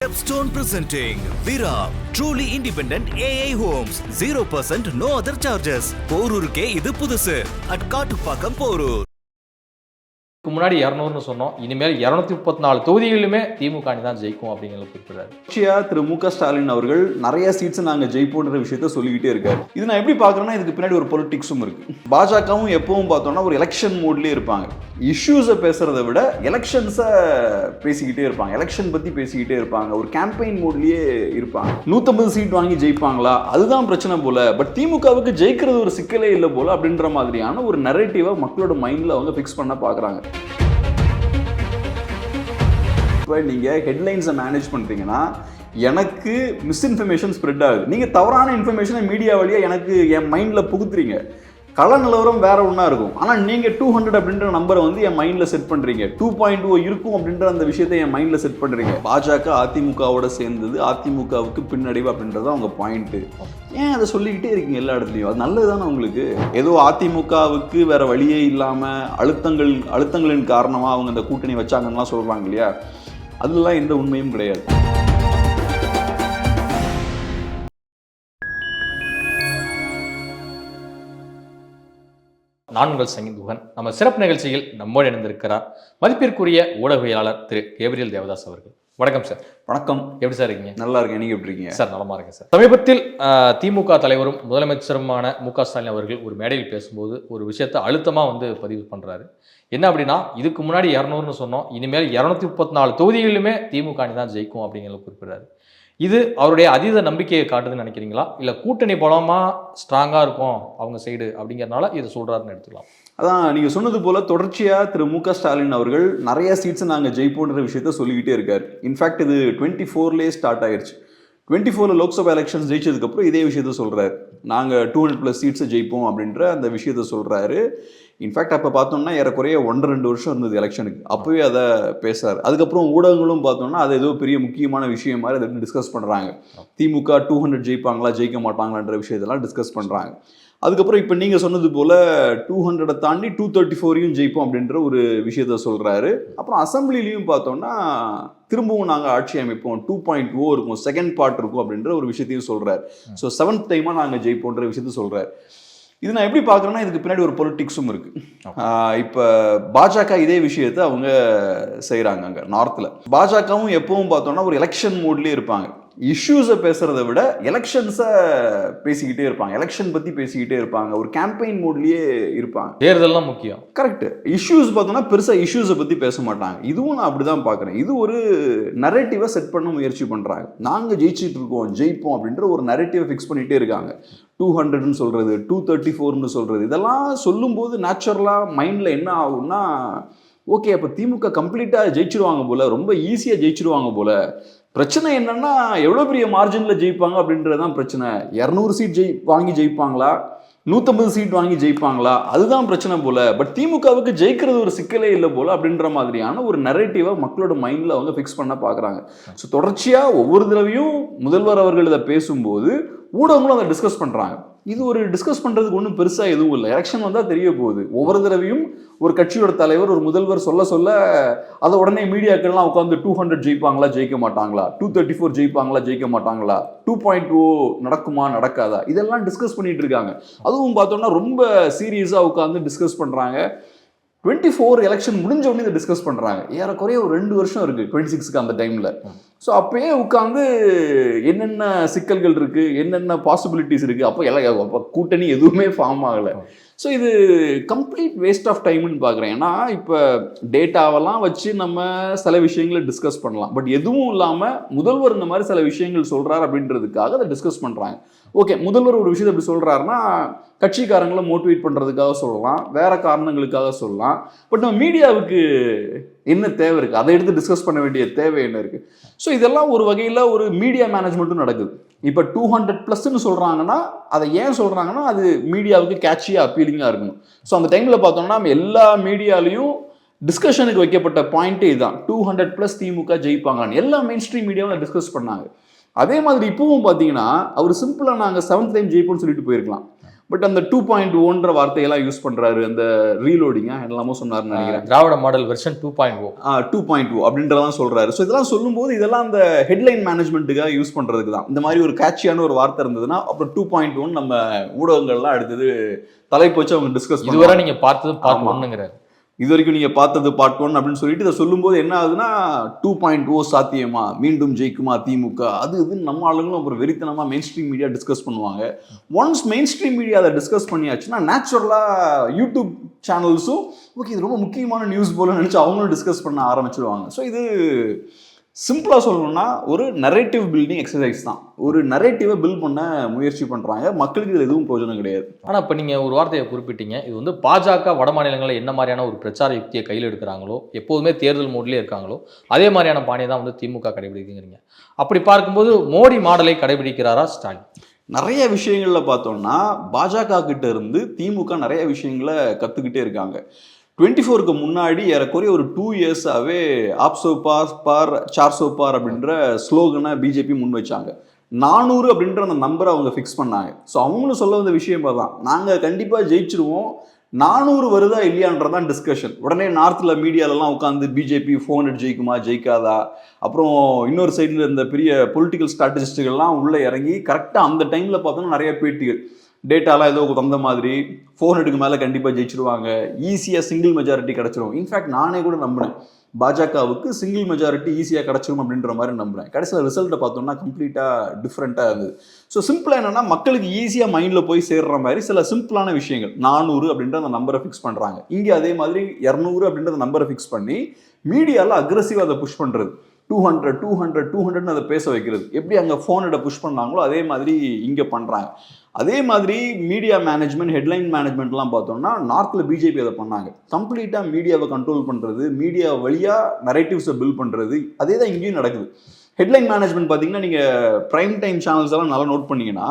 Stepstone presenting Vira, truly independent AI homes, 0% no other charges. போரூருக்கே இது புதுசு at Kattupakkam Porur. முன்னாடி 200ன்னு சொன்னோம், இனிமேல் 234 தொகுதிகளிலுமே திமுக தான் ஜெயிக்கும் அப்படிங்கிறத குறிப்பிடுறாரு. திரு மு.க. ஸ்டாலின் அவர்கள் நிறைய சீட்ஸ் நாங்க ஜெயிப்போன்ற விஷயத்த சொல்லிக்கிட்டே இருக்காரு. இது நான் எப்படி பாக்குறேன்னா, இதுக்கு பின்னாடி ஒரு பொலிட்டிக்ஸும் இருக்கு. பாஜகவும் எப்பவும் பார்த்தோம்னா ஒரு எலெக்ஷன் மோட்லயே இருப்பாங்க. இஷ்யூஸை பேசுறதை விட எலெக்ஷன்ஸை பேசிக்கிட்டே இருப்பாங்க, எலெக்ஷன் பத்தி பேசிக்கிட்டே இருப்பாங்க, ஒரு கேம்பெயின் மோட்லயே இருப்பாங்க. 150 சீட் வாங்கி ஜெயிப்பாங்களா, அதுதான் பிரச்சனை போல. பட் திமுகவுக்கு ஜெயிக்கிறது ஒரு சிக்கலே இல்லை போல அப்படின்ற மாதிரியான ஒரு நரேட்டிவை மக்களோட மைண்ட்ல அவங்க ஃபிக்ஸ் பண்ண பாக்குறாங்க. நீங்கள் ஹெட்லைன்ஸை மேனேஜ் பண்ணுறீங்கன்னா, எனக்கு மிஸ்இன்ஃபர்மேஷன் ஸ்ப்ரெட் ஆகுது. நீங்கள் தவறான இன்ஃபர்மேஷனை மீடியா வழியாக எனக்கு என் மைண்டில் புகுத்துறீங்க. கள நிலவரம் வேற ஒன்றா இருக்கும். ஆனால் நீங்கள் 200 அப்படின்ற நம்பரை வந்து என் மைண்டில் செட் பண்ணுறீங்க. 2.0 இருக்கும் அப்படின்ற அந்த விஷயத்தை என் மைண்டில் செட் பண்ணுறீங்க. பாஜக அதிமுகவோட சேர்ந்தது அதிமுகவுக்கு பின்னடைவு அப்படின்றது அவங்க பாயிண்ட்டு. ஏன் அதை சொல்லிக்கிட்டே இருக்கீங்க எல்லா இடத்துலையும்? அது நல்லது தானே உங்களுக்கு. ஏதோ அதிமுகவுக்கு வேற வழியே இல்லாமல் அழுத்தங்களின் காரணமாக அவங்க அந்த கூட்டணி வச்சாங்கலாம் சொல்கிறாங்க இல்லையா, அதெல்லாம் எந்த உண்மையும் கிடையாது. நான் உங்கள் சங்கீதுகன். நம்ம சிறப்பு நிகழ்ச்சியில் நம்மோடு இணைந்திருக்கிறார் மதிப்பிற்குரிய ஊடகவியலாளர் திரு கேப்ரியல் தேவதாஸ் அவர்கள். வணக்கம் சார். வணக்கம். எப்படி சார் இருக்கீங்க? நல்லா இருக்கேன், நீங்க எப்படி இருக்கீங்க? சார் நலமா இருக்கேன் சார். சமீபத்தில் திமுக தலைவரும் முதலமைச்சருமான மு.க. ஸ்டாலின் அவர்கள் ஒரு மேடையில் பேசும்போது ஒரு விஷயத்தை அழுத்தமாக வந்து பதிவு பண்றாரு. என்ன அப்படின்னா, இதுக்கு முன்னாடி 200ன்னு சொன்னோம், இனிமேல் 234 தொகுதிகளிலுமே திமுக தான் ஜெயிக்கும் அப்படிங்கிறத குறிப்பிடுறாரு. இது அவருடைய அதீத நம்பிக்கையை காட்டுதுன்னு நினைக்கிறீங்களா, இல்லை கூட்டணி பலமா ஸ்ட்ராங்கா இருக்கும் அவங்க சைடு அப்படிங்கிறதுனால இதை சொல்றாருன்னு எடுத்துக்கலாம்? அதான் நீங்கள் சொன்னது போல தொடர்ச்சியாக திரு மு.க. ஸ்டாலின் அவர்கள் நிறைய சீட்ஸ் நாங்கள் ஜெயிப்போன்ற விஷயத்த சொல்லிக்கிட்டே இருக்காரு. இன்ஃபேக்ட் இது 24லேயே ஸ்டார்ட் ஆயிடுச்சு. 24 லோக்சபா எலெக்ஷன்ஸ் ஜெயிச்சதுக்கப்புறம் இதே விஷயத்த சொல்கிறாரு. நாங்கள் 200+ சீட்ஸை ஜெயிப்போம் அப்படின்ற அந்த விஷயத்த சொல்கிறாரு. இன்ஃபேக்ட் அப்போ பார்த்தோம்னா ஏறக்குறைய 1-2 வருஷம் இருந்தது எலெக்ஷனுக்கு. அப்போவே அதை பேசுறாரு. அதுக்கப்புறம் ஊடகங்களும் பார்த்தோம்னா அது ஏதோ பெரிய முக்கியமான விஷயம் மாதிரி அதை டிஸ்கஸ் பண்ணுறாங்க. திமுக 200 ஜெயிப்பாங்களா ஜெயிக்க மாட்டாங்களான்ற விஷயத்தெல்லாம் டிஸ்கஸ் பண்ணுறாங்க. அதுக்கப்புறம் இப்போ நீங்கள் சொன்னது போல் 200 தாண்டி 234 ஜெயிப்போம் அப்படின்ற ஒரு விஷயத்த சொல்கிறாரு. அப்புறம் அசம்பிளிலையும் பார்த்தோம்னா திரும்பவும் நாங்கள் ஆட்சி அமைப்போம், 2.0 இருக்கும், செகண்ட் பார்ட் இருக்கும் அப்படின்ற ஒரு விஷயத்தையும் சொல்கிறார். ஸோ 7th டைமாக நாங்கள் ஜெயிப்போன்ற விஷயத்த சொல்கிறார். இது நான் எப்படி பார்க்குறேன்னா, இதுக்கு பின்னாடி ஒரு பொலிட்டிக்ஸும் இருக்கு. இப்போ பாஜக இதே விஷயத்தை அவங்க செய்கிறாங்க. அங்கே நார்த்தில் பாஜகவும் எப்பவும் பார்த்தோம்னா ஒரு எலெக்ஷன் மோட்லேயே இருப்பாங்க. இஷ்யூஸை பேசுறதை விட எலெக்ஷன்ஸை பேசிக்கிட்டே இருப்பாங்க, எலெக்ஷன் பற்றி பேசிக்கிட்டே இருப்பாங்க, ஒரு கேம்பெயின் மோட்லேயே இருப்பாங்க. தேர்தல்லாம் முக்கியம். கரெக்ட். இஷ்யூஸ் பார்த்தோம்னா பெருசாக இஷ்யூஸை பற்றி பேச மாட்டாங்க. இதுவும் நான் அப்படி தான் பார்க்குறேன். இது ஒரு நரேட்டிவை செட் பண்ண முயற்சி பண்ணுறாங்க. நாங்கள் ஜெயிச்சிட்டு இருக்கோம், ஜெயிப்போம் அப்படின்ற ஒரு நரேட்டிவை ஃபிக்ஸ் பண்ணிகிட்டே இருக்காங்க. 200ன்னு சொல்கிறது, 234ன்னு சொல்கிறது, இதெல்லாம் சொல்லும்போது நேச்சுரலாக மைண்டில் என்ன ஆகும்னா, ஓகே அப்போ திமுக கம்ப்ளீட்டாக ஜெயிச்சிருவாங்க போல, ரொம்ப ஈஸியாக ஜெயிச்சிருவாங்க போல. பிரச்சனை என்னன்னா, எவ்வளோ பெரிய மார்ஜினில் ஜெயிப்பாங்க அப்படின்றது தான் பிரச்சனை. 200 சீட் வாங்கி ஜெயிப்பாங்களா, 150 சீட் வாங்கி ஜெயிப்பாங்களா, அதுதான் பிரச்சனை போல. பட் திமுகவுக்கு ஜெயிக்கிறது ஒரு சிக்கலே இல்லை போல அப்படின்ற மாதிரியான ஒரு நரேட்டிவை மக்களோட மைண்டில் அவங்க ஃபிக்ஸ் பண்ண பார்க்குறாங்க. ஸோ தொடர்ச்சியாக ஒவ்வொரு தடவையும் முதல்வர் அவர்கள் இதை பேசும்போது ஊடகங்களும் அதை டிஸ்கஸ் பண்ணுறாங்க. இது ஒரு டிஸ்கஸ் பண்ணுறதுக்கு ஒன்றும் பெருசாக எதுவும் இல்லை. எலெக்ஷன் வந்தால் தெரிய போகுது. ஒவ்வொரு தடவையும் ஒரு கட்சியோட தலைவர் ஒரு முதல்வர் சொல்ல அதை உடனே மீடியாக்கள்லாம் உட்காந்து 200 ஜெயிப்பாங்களா ஜெயிக்க மாட்டாங்களா, 234 ஜெயிப்பாங்களா ஜெயிக்க மாட்டாங்களா, 2.0 நடக்குமா நடக்காதா, இதெல்லாம் டிஸ்கஸ் பண்ணிட்டு இருக்காங்க. அதுவும் பார்த்தோம்னா ரொம்ப சீரியஸாக உட்காந்து டிஸ்கஸ் பண்ணுறாங்க. 24 எலெக்ஷன் முடிஞ்ச உடனே இதை டிஸ்கஸ் பண்ணுறாங்க. ஏறக்குறைய ஒரு 2 வருஷம் இருக்குது 26க்கு அந்த டைமில். ஸோ அப்போயே உட்காந்து என்னென்ன சிக்கல்கள் இருக்குது, என்னென்ன பாசிபிலிட்டிஸ் இருக்குது, அப்போ கூட்டணி எதுவுமே ஃபார்ம் ஆகலை. ஸோ இது கம்ப்ளீட் வேஸ்ட் ஆஃப் டைம்னு பார்க்குறேன். ஏன்னா இப்போ டேட்டாவெல்லாம் வச்சு நம்ம சில விஷயங்களை டிஸ்கஸ் பண்ணலாம். பட் எதுவும் இல்லாமல் முதல்வர் இந்த மாதிரி சில விஷயங்கள் சொல்கிறார் அப்படின்றதுக்காக அதை டிஸ்கஸ் பண்ணுறாங்க. ஓகே, முதல்வர் ஒரு விஷயத்தை அப்படி சொல்கிறாருன்னா கட்சிக்காரங்களை மோட்டிவேட் பண்ணுறதுக்காக சொல்லலாம், வேற காரணங்களுக்காக சொல்லலாம். பட் நம்ம மீடியாவுக்கு என்ன தேவை இருக்குது, அதை எடுத்து டிஸ்கஸ் பண்ண வேண்டிய தேவை என்ன இருக்குது? ஸோ இதெல்லாம் ஒரு வகையில் ஒரு மீடியா மேனேஜ்மெண்ட்டும் நடக்குது. இப்போ 200+ன்னு சொல்கிறாங்கன்னா அதை ஏன் சொல்கிறாங்கன்னா அது மீடியாவுக்கு கேட்சியாக அப்பீலிங்காக இருக்கணும். ஸோ அந்த டைமில் பார்த்தோம்னா நம்ம எல்லா மீடியாலையும் டிஸ்கஷனுக்கு வைக்கப்பட்ட பாயிண்ட்டே இதுதான், 200+ திமுக ஜெயிப்பாங்கன்னு எல்லா மெயின் ஸ்ட்ரீம் மீடியாவும் டிஸ்கஸ் பண்ணாங்க. அதே மாதிரி இப்பவும் பார்த்தீங்கன்னா அவர் சிம்பிளாக நாங்கள் 7th டைம் ஜெயிப்போம்னு சொல்லிட்டு போயிருக்கலாம். பட் அந்த 2.0ன்ற வார்த்தையெல்லாம் யூஸ் பண்றாரு, அந்த ரீலோடிங்கா என்னெல்லாமோ சொன்னாருன்னு நினைக்கிறேன். திராவிட மாடல் வெர்ஷன் 2.0 2.0 அப்படின்றதான் சொல்றாரு. ஸோ இதெல்லாம் சொல்லும்போது இதெல்லாம் அந்த ஹெட்லைன் மேனேஜ்மெண்ட்டுக்காக யூஸ் பண்றதுக்கு தான். இந்த மாதிரி ஒரு கேட்சியான ஒரு வார்த்தை இருந்ததுன்னா அப்புறம் 2.1 நம்ம ஊடகங்கள்லாம் அடுத்தது தலைப்பு வச்சு அவங்க டிஸ்கஸ் பண்ணுவாங்க. இதுவரை நீங்க பார்த்தது பார்ட் 1ங்கறாரு. இது வரைக்கும் நீங்க பார்த்தது பார்ட் 1 அப்படின்னு சொல்லிட்டு இதை சொல்லும்போது என்ன ஆகுதுன்னா 2.0 சாத்தியமா, மீண்டும் ஜெயிக்குமா திமுக, அது இதுன்னு நம்ம ஆளுங்களும் அப்புறம் வெறித்தனமா மெயின் ஸ்ட்ரீம் மீடியா டிஸ்கஸ் பண்ணுவாங்க. ஒன்ஸ் மெயின் ஸ்ட்ரீம் மீடியா அதை டிஸ்கஸ் பண்ணியாச்சுன்னா நேச்சுரலா யூடியூப் சேனல்ஸும் ஓகே இது ரொம்ப முக்கியமான நியூஸ் போல நினைச்சு அவங்களும் டிஸ்கஸ் பண்ண ஆரம்பிச்சிடுவாங்க. ஸோ இது சிம்பிளா சொல்லணும்னா ஒரு நரேட்டிவ் பில்டிங் எக்ஸசைஸ் தான். ஒரு நரேட்டிவை பில்ட் பண்ண முயற்சி பண்றாங்க. மக்களுக்கு இது எதுவும் பிரயோஜனம் கிடையாது. ஆனா இப்ப நீங்க ஒரு வார்த்தையை குறிப்பிட்டீங்க, இது வந்து பாஜக வட மாநிலங்களில் என்ன மாதிரியான ஒரு பிரச்சார யுக்தியை கையில் எடுக்கிறாங்களோ, எப்போதுமே தேர்தல் மோட்லேயே இருக்காங்களோ அதே மாதிரியான பாணியை தான் வந்து திமுக கடைபிடிக்குங்கிறீங்க. அப்படி பார்க்கும்போது மோடி மாடலை கடைபிடிக்கிறாரா ஸ்டாலின்? நிறைய விஷயங்கள்ல பார்த்தோம்னா பாஜக கிட்ட இருந்து திமுக நிறைய விஷயங்களை கத்துக்கிட்டே இருக்காங்க. 24க்கு முன்னாடி ஏறக்குறைய ஒரு 2 இயர்ஸாவே ஆப்சோ பார் 400 பார் அப்படின்ற ஸ்லோகனை பிஜேபி முன் வச்சாங்க. 400 அப்படின்ற அந்த நம்பரை அவங்க ஃபிக்ஸ் பண்ணாங்க. ஸோ அவங்களும் சொல்ல வந்த விஷயம் தான், நாங்கள் கண்டிப்பாக ஜெயிச்சிருவோம், 400 வருதா இல்லையான்றதான் டிஸ்கஷன். உடனே நார்த்தில் மீடியாலலாம் உட்காந்து பிஜேபி 400 ஜெயிக்குமா ஜெயிக்காதா, அப்புறம் இன்னொரு சைடில் இந்த பெரிய பொலிட்டிக்கல் ஸ்ட்ராட்டஜிஸ்டுகள்லாம் உள்ளே இறங்கி கரெக்டாக அந்த டைமில் பார்த்தோன்னா நிறைய பேட்டிகள் டேட்டாலாம் ஏதோ தந்த மாதிரி 400க்கு மேலே கண்டிப்பாக ஜெயிச்சிருவாங்க, ஈஸியாக சிங்கிள் மெஜாரிட்டி கிடச்சிரும். இன்ஃபேக்ட் நானே கூட நம்பினேன் பாஜகவுக்கு சிங்கிள் மெஜாரிட்டி ஈஸியாக கிடச்சிரும் அப்படின்ற மாதிரி நம்புறேன். கடைசியில் ரிசல்ட்டை பார்த்தோம்னா கம்ப்ளீட்டாக டிஃப்ரெண்ட்டாக இருந்தது. ஸோ சிம்பிளாக என்னென்னா மக்களுக்கு ஈஸியாக மைண்டில் போய் சேர்ற மாதிரி சில சிம்பிளான விஷயங்கள் 400 அப்படின்ற அந்த நம்பரை ஃபிக்ஸ் பண்ணுறாங்க. இங்கே அதே மாதிரி 200 அப்படின்ற அந்த நம்பரை ஃபிக்ஸ் பண்ணி மீடியாவில் அக்ரெசிவாக அதை புஷ் பண்ணுறது. 200 அதை பேச வைக்கிறது. எப்படி அங்கே ஃபோனோட புஷ் பண்ணாங்களோ அதே மாதிரி இங்கே பண்ணுறாங்க. அதே மாதிரி மீடியா மேனேஜ்மெண்ட், ஹெட்லைன் மேனேஜ்மெண்ட்லாம் பார்த்தோம்னா நார்த்தில் பிஜேபி அதை பண்ணாங்க. கம்ப்ளீட்டாக மீடியாவை கண்ட்ரோல் பண்ணுறது, மீடியா வழியாக நரேட்டிவ்ஸை பில்ட் பண்ணுறது, அதே தான் இங்கேயும் நடக்குது. ஹெட்லைன் மேனேஜ்மெண்ட் பார்த்தீங்கன்னா நீங்கள் ப்ரைம் டைம் சேனல்ஸ் எல்லாம் நல்லா நோட் பண்ணிங்கன்னா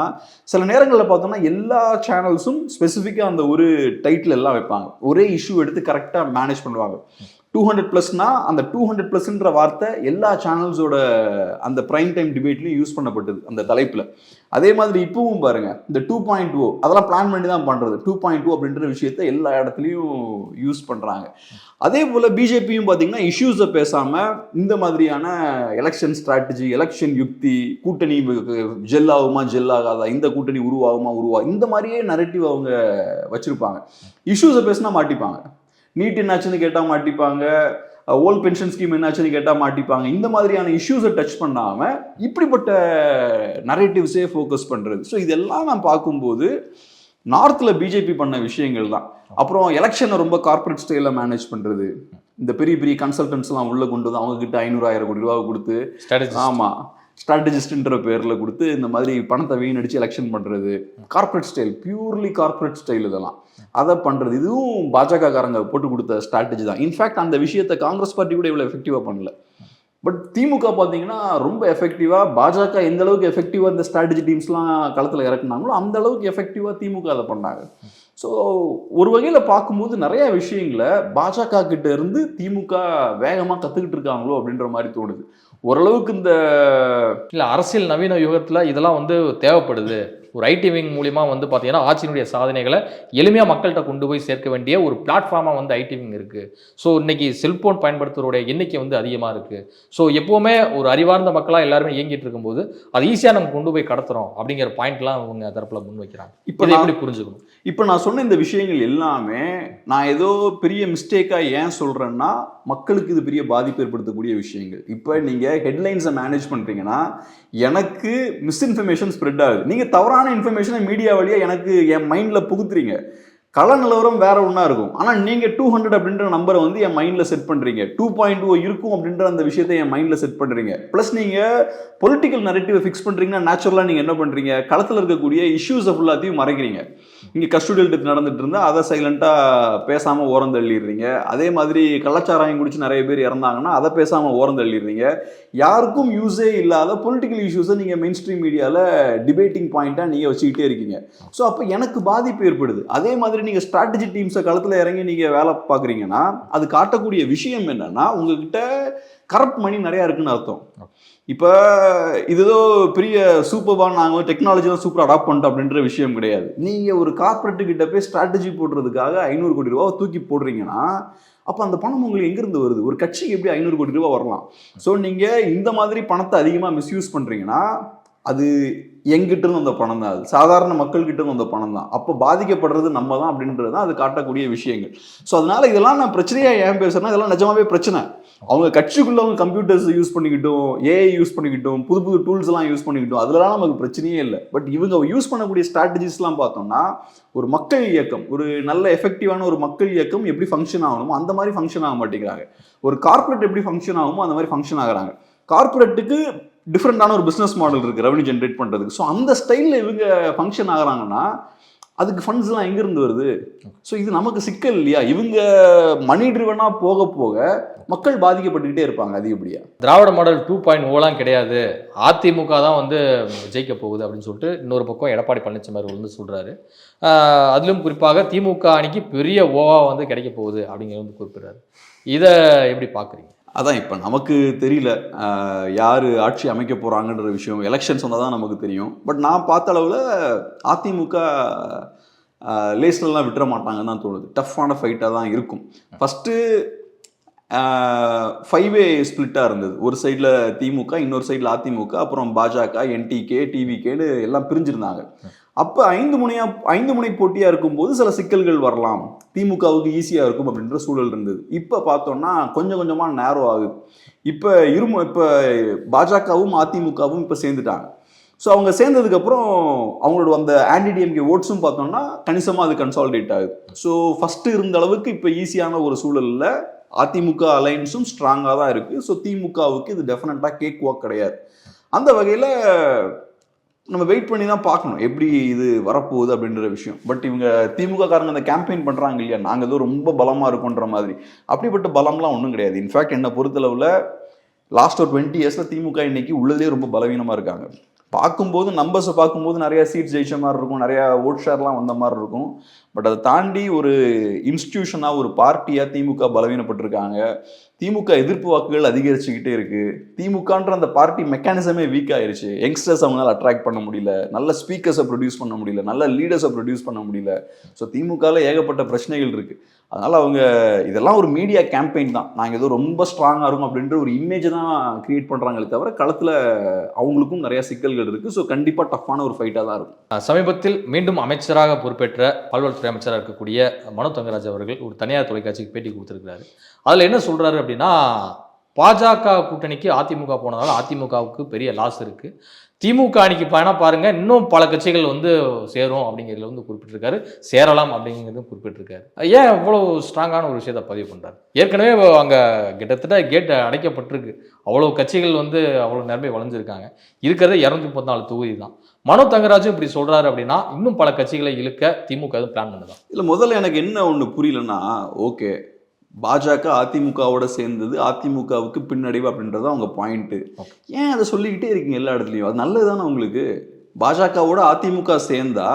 சில நேரங்களில் பார்த்தோம்னா எல்லா சேனல்ஸும் ஸ்பெசிஃபிக்காக அந்த ஒரு டைட்டில் எல்லாம் வைப்பாங்க. ஒரே இஷ்யூ எடுத்து கரெக்டாக மேனேஜ் பண்ணுவாங்க. 200+னா அந்த 200+ன்ற வார்த்தை எல்லா சேனல்ஸோட அந்த பிரைம் டைம் டிபேட்லையும் யூஸ் பண்ணப்பட்டது அந்த தலைப்பில். அதே மாதிரி இப்பவும் பாருங்க இந்த 2.0 அதெல்லாம் பிளான் பண்ணி தான் பண்ணுறது. 2.0 அப்படின்ற விஷயத்த எல்லா இடத்துலையும் யூஸ் பண்ணுறாங்க. அதே போல் பிஜேபியும் பார்த்தீங்கன்னா இஷ்யூஸை பேசாமல் இந்த மாதிரியான எலெக்ஷன் ஸ்ட்ராட்டஜி, எலெக்ஷன் யுக்தி, கூட்டணி ஜெல்லாகுமா ஜெல்லாகாதா, இந்த கூட்டணி உருவாகுமா இந்த மாதிரியே நரேட்டிவ் அவங்க வச்சுருப்பாங்க. இஷ்யூஸை பேசினா மாட்டிப்பாங்க. நீட் என்னாச்சுன்னு கேட்டால் மாட்டிப்பாங்க, ஓல்ட் பென்ஷன் ஸ்கீம் என்னாச்சுன்னு கேட்டால் மாட்டிப்பாங்க. இந்த மாதிரியான இஷ்யூஸை டச் பண்ணாமல் இப்படிப்பட்ட நரேட்டிவ்ஸே ஃபோக்கஸ் பண்ணுறது. ஸோ இதெல்லாம் நான் பார்க்கும்போது நார்த்தில் பிஜேபி பண்ண விஷயங்கள் தான். அப்புறம் எலெக்ஷனை ரொம்ப கார்பரேட் ஸ்டைலில் மேனேஜ் பண்ணுறது, இந்த பெரிய பெரிய கன்சல்டன்ஸ்லாம் உள்ளே கொண்டு வந்து அவங்ககிட்ட 500,000 கோடி ரூபா கொடுத்து, ஆமாம் ஸ்ட்ராட்டஜிஸ்ட்ன்ற பேரில் கொடுத்து இந்த மாதிரி பணத்தை வீணடிச்சு எலெக்ஷன் பண்ணுறது, corporate style, purely corporate style இதெல்லாம் அதை பண்ணுறது, இதுவும் பாஜக காரங்க போட்டு கொடுத்த ஸ்ட்ராட்டஜி தான். இன்ஃபேக்ட் அந்த விஷயத்தை காங்கிரஸ் பார்ட்டி கூட இவ்வளோ எஃபெக்டிவாக பண்ணல. பட் திமுக பார்த்தீங்கன்னா ரொம்ப எஃபெக்டிவாக, பாஜக எந்த அளவுக்கு எஃபெக்டிவாக இந்த ஸ்ட்ராட்டஜி டீம்ஸ்லாம் களத்தில் இறக்குனாங்களோ அந்த அளவுக்கு எஃபெக்டிவாக திமுக அதை பண்ணாங்க. ஸோ ஒரு வகையில் பார்க்கும்போது நிறைய விஷயங்களை பாஜக கிட்ட இருந்து திமுக வேகமாக கற்றுக்கிட்டு இருக்காங்களோ அப்படின்ற மாதிரி தோணுது. ஓரளவுக்கு இந்த இல்லை அரசியல் நவீன யுகத்தில் இதெல்லாம் வந்து தேவைப்படுது. ஒரு ஐடி விங் மூலிமா வந்து பார்த்தீங்கன்னா ஆட்சியினுடைய சாதனைகளை எளிமையாக மக்கள்கிட்ட கொண்டு போய் சேர்க்க வேண்டிய ஒரு பிளாட்ஃபார்மாக வந்து ஐடி விங் இருக்குது. ஸோ இன்னைக்கு செல்ஃபோன் பயன்படுத்துகிறோடைய எண்ணிக்கை வந்து அதிகமாக இருக்குது. ஸோ எப்போவுமே ஒரு அறிவார்ந்த மக்களாக எல்லாருமே இயங்கிட்டு இருக்கும்போது அது ஈஸியாக நம்ம கொண்டு போய் கடத்துறோம் அப்படிங்கிற பாயிண்ட்லாம் அவங்க தரப்பில் முன் வைக்கிறாங்க. இப்போ எப்படி புரிஞ்சுக்கணும்? இப்போ நான் சொன்ன இந்த விஷயங்கள் எல்லாமே நான் ஏதோ பெரிய மிஸ்டேக்காக ஏன் சொல்கிறேன்னா மக்களுக்கு இது பெரிய பாதிப்பு ஏற்படுத்தக்கூடிய விஷயங்கள். இப்போ நீங்கள் ஹெட்லைன்ஸை மேனேஜ் பண்ணுறீங்கன்னா எனக்கு மிஸ்இன்ஃபர்மேஷன் ஸ்ப்ரெட் ஆகுது. நீங்கள் தவறான இன்ஃபர்மேஷனை மீடியா வழியாக எனக்கு என் மைண்டில் புகுத்துறீங்க. கள நிலவரம் வேற ஒன்றா இருக்கும். ஆனால் நீங்கள் 200 அப்படின்ற நம்பரை வந்து என் மைண்டில் செட் பண்ணுறீங்க. 2.0 இருக்கும் அப்படின்ற அந்த விஷயத்தை என் மைண்டில் செட் பண்ணுறீங்க. ப்ளஸ் நீங்கள் பொலிட்டிக்கல் நரேட்டிவை ஃபிக்ஸ் பண்ணுறீங்கன்னா நேச்சுரலாக நீங்கள் என்ன பண்ணுறீங்க, களத்தில் இருக்கக்கூடிய இஷ்யூஸை ஃபுல்லாத்தையும் மறைக்கிறீங்க. இங்கே கஸ்டோடியல் டெத் நடந்துட்டு இருந்தால் அதை சைலண்ட்டாக பேசாமல் ஓரம் தள்ளிடுறீங்க. அதே மாதிரி கள்ளச்சாராயம் குடிச்சு நிறைய பேர் இறந்தாங்கன்னா அதை பேசாமல் ஓரம் தள்ளிடுறீங்க. யாருக்கும் யூஸே இல்லாத பொலிட்டிக்கல் இஷ்யூஸை நீங்கள் மெயின் ஸ்ட்ரீம் மீடியாவில் டிபேட்டிங் பாயிண்ட்டாக நீங்கள் வச்சுக்கிட்டே இருக்கீங்க. ஸோ அப்போ எனக்கு பாதிப்பு ஏற்படுது. அதே மாதிரி நீங்கள் ஸ்ட்ராட்டஜி டீம்ஸை களத்தில் இறங்கி நீங்கள் வேலை பார்க்குறீங்கன்னா அது காட்டக்கூடிய விஷயம் என்னன்னா உங்ககிட்ட கரப்ட் மணி நிறையா இருக்குன்னு அர்த்தம். இப்போ இது ஏதோ பெரிய சூப்பர்வாக நாங்கள் டெக்னாலஜி தான் சூப்பர் அடாப்ட் பண்ணிட்டோம் அப்படின்ற விஷயம் கிடையாது. நீங்கள் ஒரு கார்பரேட்டு கிட்ட போய் ஸ்ட்ராட்டஜி போடுறதுக்காக 500 கோடி ரூபா தூக்கி போடுறீங்கன்னா அப்போ அந்த பணம் உங்களுக்கு எங்கேருந்து வருது? ஒரு கட்சிக்கு எப்படி 500 கோடி ரூபா வரலாம்? ஸோ நீங்கள் இந்த மாதிரி பணத்தை அதிகமாக மிஸ்யூஸ் பண்ணுறீங்கன்னா அது எங்கிட்ட இருந்து வந்த பணம் தான், அது சாதாரண மக்கள்கிட்ட இருந்து வந்த பணம் தான். அப்போ பாதிக்கப்படுறது நம்ம தான் அப்படின்றது தான் அது காட்டக்கூடிய விஷயங்கள். ஸோ அதனால இதெல்லாம் நான் பிரச்சனையாக ஏன் பேசுறேன்னா இதெல்லாம் நிஜமாவே பிரச்சனை. அவங்க கட்சிக்குள்ள அவங்க கம்ப்யூட்டர்ஸ் யூஸ் பண்ணிக்கிட்டும், ஏஐ யூஸ் பண்ணிக்கிட்டும், புது புது டூல்ஸ் எல்லாம் யூஸ் பண்ணிக்கிட்டும், அதுலலாம் நமக்கு பிரச்சனையே இல்லை. பட் இவங்க யூஸ் பண்ணக்கூடிய ஸ்ட்ராட்டஜிஸ்லாம் பார்த்தோம்னா ஒரு மக்கள் இயக்கம், ஒரு நல்ல எஃபெக்டிவான ஒரு மக்கள் இயக்கம் எப்படி ஃபங்க்ஷன் ஆகணுமோ அந்த மாதிரி ஃபங்க்ஷன் ஆக மாட்டேங்கிறாங்க. ஒரு கார்பரேட் எப்படி ஃபங்க்ஷன் ஆகுமோ அந்த மாதிரி ஃபங்க்ஷன் ஆகுறாங்க. கார்பரேட்டுக்கு டிஃப்ரெண்டான ஒரு பிஸ்னஸ் மாடல் இருக்குது ரெவன்யூ ஜென்ரேட் பண்ணுறதுக்கு. ஸோ அந்த ஸ்டைலில் இவங்க ஃபங்க்ஷன் ஆகிறாங்கன்னா அதுக்கு ஃபண்ட்ஸ்லாம் எங்கேருந்து வருது? ஸோ இது நமக்கு சிக்கல் இல்லையா? இவங்க மணி ட்ரிவனாக போக போக மக்கள் பாதிக்கப்பட்டுக்கிட்டே இருப்பாங்க அதிகப்படியாக. திராவிட மாடல் 2.0 கிடையாது, அதிமுக தான் வந்து ஜெயிக்க போகுது அப்படின்னு சொல்லிட்டு இன்னொரு பக்கம் எடப்பாடி பழனிசாமி அவர்கள் வந்து சொல்கிறாரு. அதிலும் குறிப்பாக திமுக அணிக்கு பெரிய ஓவா வந்து கிடைக்க போகுது அப்படிங்கிறது வந்து குறிப்பிட்றாரு. இதை எப்படி பார்க்குறீங்க? அதான் இப்போ நமக்கு தெரியல யார் ஆட்சி அமைக்க போகிறாங்கன்ற விஷயம். எலெக்ஷன்ஸ் வந்தால் தான் நமக்கு தெரியும். பட் நான் பார்த்த அளவில் அதிமுக லேஸ்லாம் விட்டுற மாட்டாங்கன்னு தான் தோணுது. டஃப்பான ஃபைட்டாக தான் இருக்கும். ஃபஸ்ட்டு 5-வே ஸ்பிளிட்டாக இருந்தது. ஒரு சைடில் திமுக, இன்னொரு சைடில் அதிமுக, அப்புறம் பாஜக, என்டிகே, டிவிகேன்னு எல்லாம் பிரிஞ்சிருந்தாங்க. அப்போ 5 முனை போட்டியாக இருக்கும்போது சில சிக்கல்கள் வரலாம், திமுகவுக்கு ஈஸியாக இருக்கும் அப்படின்ற சூழல் இருந்தது. இப்போ பார்த்தோம்னா கொஞ்சம் கொஞ்சமாக நேரோ ஆகுது. இப்போ பாஜகவும் அதிமுகவும் இப்போ சேர்ந்துட்டாங்க. ஸோ அவங்க சேர்ந்ததுக்கப்புறம் அவங்களோட அந்த ஆன்டி-டிஎம்கே ஓட்ஸும் பார்த்தோம்னா கணிசமாக அது கன்சாலிடேட் ஆகுது. ஸோ ஃபஸ்ட்டு இருந்த அளவுக்கு இப்போ ஈஸியான ஒரு சூழலில் அதிமுக அலைன்ஸும் ஸ்ட்ராங்காக தான் இருக்குது. ஸோ திமுகவுக்கு இது டெஃபினட்டாக கேக் வாக் கிடையாது. அந்த வகையில் நம்ம வெயிட் பண்ணி தான் பார்க்கணும் எப்படி இது வரப்போகுது அப்படின்ற விஷயம். பட் இவங்க திமுக காரங்க அந்த கேம்பெயின் பண்ணுறாங்க இல்லையா, நாங்கள் ஏதோ ரொம்ப பலமாக இருக்குன்ற மாதிரி. அப்படிப்பட்ட பலம்லாம் ஒன்றும் கிடையாது. இன்ஃபேக்ட் என்னை பொறுத்தளவில் லாஸ்ட் ஒரு 20 இயர்ஸில் திமுக இன்னைக்கு உள்ளதே ரொம்ப பலவீனமாக இருக்காங்க. பார்க்கும்போது நம்பர்ஸை பார்க்கும்போது நிறையா சீட்ஸ் ஜெயிச்ச மாதிரி இருக்கும், நிறையா ஓட் ஷேர்லாம் வந்த மாதிரி இருக்கும். பட் அதை தாண்டி ஒரு இன்ஸ்டிடியூஷனாக ஒரு பார்ட்டியாக திமுக பலவீனப்பட்டிருக்காங்க. திமுக எதிர்ப்பு வாக்குகள் அதிகரிச்சுக்கிட்டே இருக்குது. திமுகன்ற அந்த பார்ட்டி மெக்கானிசமே வீக் ஆயிடுச்சு. யங்ஸ்டர்ஸ் அவங்களால அட்ராக்ட் பண்ண முடியல, நல்ல ஸ்பீக்கர்ஸை ப்ரொடியூஸ் பண்ண முடியல, நல்ல லீடர்ஸை ப்ரொடியூஸ் பண்ண முடியல. ஸோ திமுகவில் ஏகப்பட்ட பிரச்சனைகள் இருக்குது. அதனால் அவங்க இதெல்லாம் ஒரு மீடியா கேம்பெயின் தான். நாங்கள் ஏதோ ரொம்ப ஸ்ட்ராங்காக இருக்கும் அப்படின்ற ஒரு இமேஜை தான் கிரியேட் பண்ணுறாங்களே தவிர களத்தில் அவங்களுக்கும் நிறையா சிக்கல்கள் இருக்குது. ஸோ கண்டிப்பாக டஃப்பான ஒரு ஃபைட்டாக தான் இருக்கும். சமீபத்தில் மீண்டும் அமைச்சராக பொறுப்பேற்ற பால்வளத்துறை அமைச்சராக இருக்கக்கூடிய மனோ தங்கராஜ் அவர்கள் ஒரு தனியார் தொலைக்காட்சிக்கு பேட்டி கொடுத்துருக்கிறாரு. அதில் என்ன சொல்கிறாரு அப்படின்னா, பாஜக கூட்டணிக்கு அதிமுக போனதால அதிமுகவுக்கு பெரிய லாஸ் இருக்குது, திமுக அணிக்கு பயணம் பாருங்கள் இன்னும் பல கட்சிகள் வந்து சேரும் அப்படிங்கிறதுல வந்து குறிப்பிட்டிருக்காரு, சேரலாம் அப்படிங்கிறதும் குறிப்பிட்டிருக்காரு. ஏன் இவ்வளோ ஸ்ட்ராங்கான ஒரு விஷயத்தை பதிவு பண்ணுறாரு? ஏற்கனவே அங்கே கிட்டத்தட்ட கேட் அடைக்கப்பட்டிருக்கு, அவ்வளோ கட்சிகள் வந்து அவ்வளோ நேரமே வளைஞ்சிருக்காங்க, இருக்கிறது 234 தொகுதி தான். மனோ தங்கராஜும் இப்படி சொல்கிறாரு அப்படின்னா இன்னும் பல கட்சிகளை இழுக்க திமுக எதுவும் பிளான் பண்ணுதான்? இல்லை, முதல்ல எனக்கு என்ன ஒன்று புரியலன்னா, ஓகே பாஜக அதிமுகவோட சேர்ந்தது அதிமுகவுக்கு பின்னடைவு அப்படின்றது அவங்க பாயிண்ட்டு. ஏன் அதை சொல்லிக்கிட்டே இருக்கீங்க எல்லா இடத்துலையும்? அது நல்லது தானே உங்களுக்கு. பாஜகவோட அதிமுக சேர்ந்தா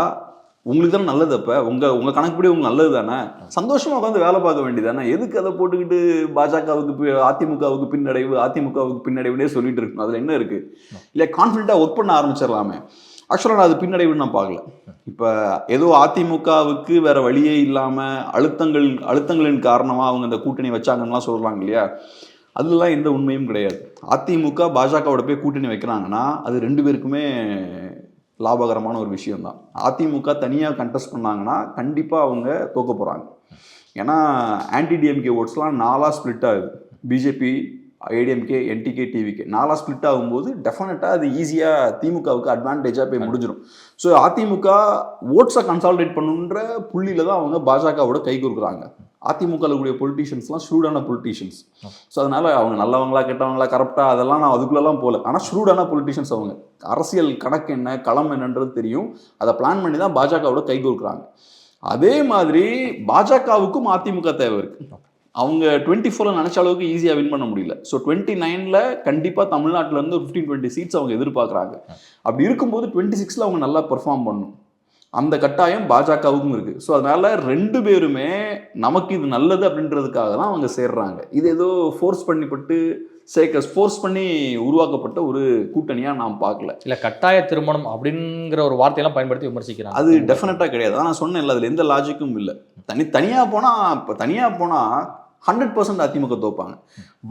உங்களுக்கு தானே நல்லது. அப்போ உங்கள் கணக்குப்படி உங்களுக்கு நல்லது தானே, சந்தோஷமாக உட்காந்து வேலை பார்க்க வேண்டியதானே. எதுக்கு அதை போட்டுக்கிட்டு பாஜகவுக்கு அதிமுகவுக்கு பின்னடைவு அதிமுகவுக்கு பின்னடைவுனே சொல்லிட்டு இருக்கணும்? அதில் என்ன இருக்குது? இல்லை, கான்ஃபிடென்ட்டாக ஒர்க் பண்ண ஆரம்பிச்சிடலாமே. ஆக்சுவலாக நான் அது பின்னடைவுன்னு நான் பார்க்கல. இப்போ ஏதோ அதிமுகவுக்கு வேற வழியே இல்லாமல் அழுத்தங்களின் காரணமாக அவங்க இந்த கூட்டணி வச்சாங்கலாம் சொல்கிறாங்க இல்லையா, அதுலாம் எந்த உண்மையும் கிடையாது. அதிமுக பாஜகவோட போய் கூட்டணி வைக்கிறாங்கன்னா அது 2 பேருக்குமே லாபகரமான ஒரு விஷயம்தான். அதிமுக தனியாக கண்டெஸ்ட் பண்ணாங்கன்னா கண்டிப்பாக அவங்க தோக்க போகிறாங்க. ஏன்னா ஆன்டி-டிஎம்கே ஓட்ஸ்லாம் 4 ஸ்பிளிட் ஆகுது. BJP, ADMK, NTK, TVK 4 split ஆகும்போது டெஃபினட்டாக அது ஈஸியாக திமுகவுக்கு அட்வான்டேஜாக போய் முடிஞ்சிடும். ஸோ அதிமுக ஓட்ஸை கன்சாலிடேட் பண்ணுன்ற புள்ளியில் தான் அவங்க பாஜகவோட கை கொடுக்குறாங்க. அதிமுகவில் கூடிய பொலிட்டீஷியன்ஸ்லாம் ஷூடான பொலிட்டீஷியன்ஸ். ஸோ அதனால் அவங்க நல்லவங்களா கெட்டவங்களா கரெக்டாக அதெல்லாம் நான் அதுக்குள்ளெல்லாம் போகல. ஆனால் ஷூடான பொலிட்டீஷியன்ஸ். அவங்க அரசியல் கணக்கு என்ன, களம் என்னன்றது தெரியும். அதை பிளான் பண்ணி தான் பாஜகவோட கை கொடுக்குறாங்க. அதே மாதிரி பாஜகவுக்கும் அதிமுக தேவை இருக்குது. அவங்க 24 நினச்ச அளவுக்கு ஈஸியாக வின் பண்ண முடியல. ஸோ 29 கண்டிப்பாக தமிழ்நாட்டிலேருந்து 15-20 சீட்ஸ் அவங்க எதிர்பார்க்குறாங்க. அப்படி இருக்கும்போது 26 அவங்க நல்லா பெர்ஃபார்ம் பண்ணணும். அந்த கட்டாயம் பாஜகவுக்கும் இருக்குது. ஸோ அதனால் 2 பேருமே நமக்கு இது நல்லது அப்படின்றதுக்காக தான் அவங்க சேர்றாங்க. இது ஏதோ ஃபோர்ஸ் பண்ணிப்பட்டு ஃபோர்ஸ் பண்ணி உருவாக்கப்பட்ட ஒரு கூட்டணியாக நான் பார்க்கல. இல்லை கட்டாய திருமணம் அப்படிங்கிற ஒரு வார்த்தையெல்லாம் பயன்படுத்தி விமர்சிக்கிறாங்க. அது டெஃபினட்டாக கிடையாது. நான் சொன்னேன்ல, அதில் எந்த லாஜிக்கும் இல்லை. தனியாக போனால் 100% அதிமுக தோப்பாங்க.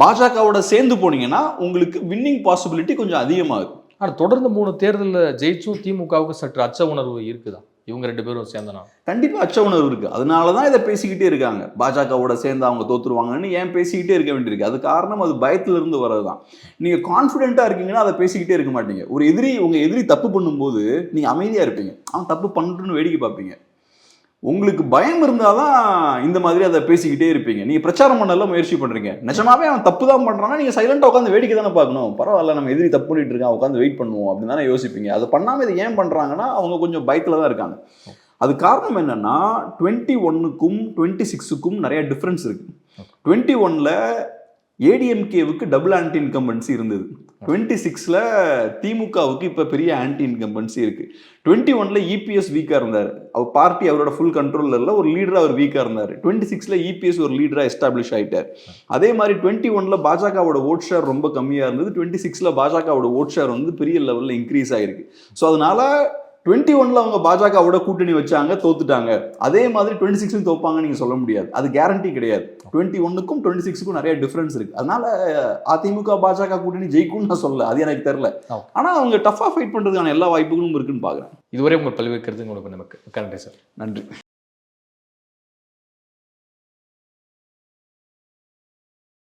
பாஜகவோட சேர்ந்து போனீங்கன்னா உங்களுக்கு வின்னிங் பாசிபிலிட்டி கொஞ்சம் அதிகமாகுது. ஆனால் தொடர்ந்து 3 தேர்தலில் ஜெயிச்சும் திமுகவுக்கு சற்று அச்ச உணர்வு இருக்குதா இவங்க 2 பேரும் சேர்ந்தனா? கண்டிப்பாக அச்ச உணர்வு இருக்குது. அதனால தான் இதை பேசிக்கிட்டே இருக்காங்க. பாஜகவோட சேர்ந்து அவங்க தோத்துருவாங்கன்னு ஏன் பேசிக்கிட்டே இருக்க வேண்டியிருக்கு? அது காரணம் அது பயத்திலிருந்து வர்றது தான். நீங்கள் கான்ஃபிடென்ட்டாக இருக்கீங்கன்னா அதை பேசிக்கிட்டே இருக்க மாட்டீங்க. உங்கள் எதிரி தப்பு பண்ணும்போது நீங்கள் அமைதியாக இருப்பீங்க. அவன் தப்பு பண்ணுறன்னு வேடிக்கை பார்ப்பீங்க. உங்களுக்கு பயம் இருந்தால் தான் இந்த மாதிரி அதை பேசிக்கிட்டே இருப்பீங்க. நீங்கள் பிரச்சாரம் பண்ணலாம் முயற்சி பண்ணுறீங்க. நிஜமாவே அவன் தப்பு தான் பண்ணுறான்னா நீங்கள் சைலண்டாக உட்காந்து வேடிக்கை தானே பார்க்கணும். பரவாயில்ல, நம்ம எதிரி தப்பு பண்ணிட்டு இருக்கான், உட்காந்து வெயிட் பண்ணுவோம் அப்படின்னு தானே யோசிப்பீங்க. அதை பண்ணாமல் இதை ஏன் பண்ணுறாங்கன்னா அவங்க கொஞ்சம் பயத்தில் தான் இருக்காங்க. அது காரணம் என்னன்னா 21க்கும் 26க்கும் நிறைய டிஃப்ரென்ஸ் இருக்கு. 21ல் ஏடிஎம்கேவுக்கு டபுள் ஆன்டி இன்கம்பன்சி இருந்தது. 26ல் திமுகவுக்கு இப்போ பெரிய ஆன்டி இன்கம்பன்சி இருக்கு. 21ல் இபிஎஸ் வீக்காக இருந்தார். அவர் பார்ட்டி அவரோட ஃபுல் கண்ட்ரோலில் இல்லை, ஒரு லீடராக அவர் வீக்காக இருந்தார். 26ல் இபிஎஸ் ஒரு லீடராக எஸ்டாப்ளிஷ் ஆகிட்டார். அதே மாதிரி 21ல் பாஜகவோட ஓட் ஷேர் ரொம்ப கம்மியாக இருந்தது. 26ல் பாஜகவோட ஓட் ஷேர் வந்து பெரிய லெவலில் இன்க்ரீஸ் ஆகிருக்கு. ஸோ அதனால 21ல் அவங்க பாஜகவோட கூட்டணி வச்சாங்க, தோத்துட்டாங்க. அதே மாதிரி 26லும் தோப்பாங்கன்னு நீங்கள் சொல்ல முடியாது. அது கேரண்டி கிடையாது. 21க்கும் 26க்கும் நிறைய டிஃப்ரென்ஸ் இருக்கு. அதனால அதிமுக பாஜக கூட்டணி ஜெயிக்கும்னு நான் சொல்லல, அது எனக்கு தெரியல. ஆனால் அவங்க டஃபாக ஃபைட் பண்ணுறதுக்கான எல்லா வாய்ப்புகளும் இருக்குன்னு பார்க்குறேன். இதுவரை உங்கள் பல்வேறு கருத்து உங்களுக்கு நமக்கு நன்றி சார். நன்றி.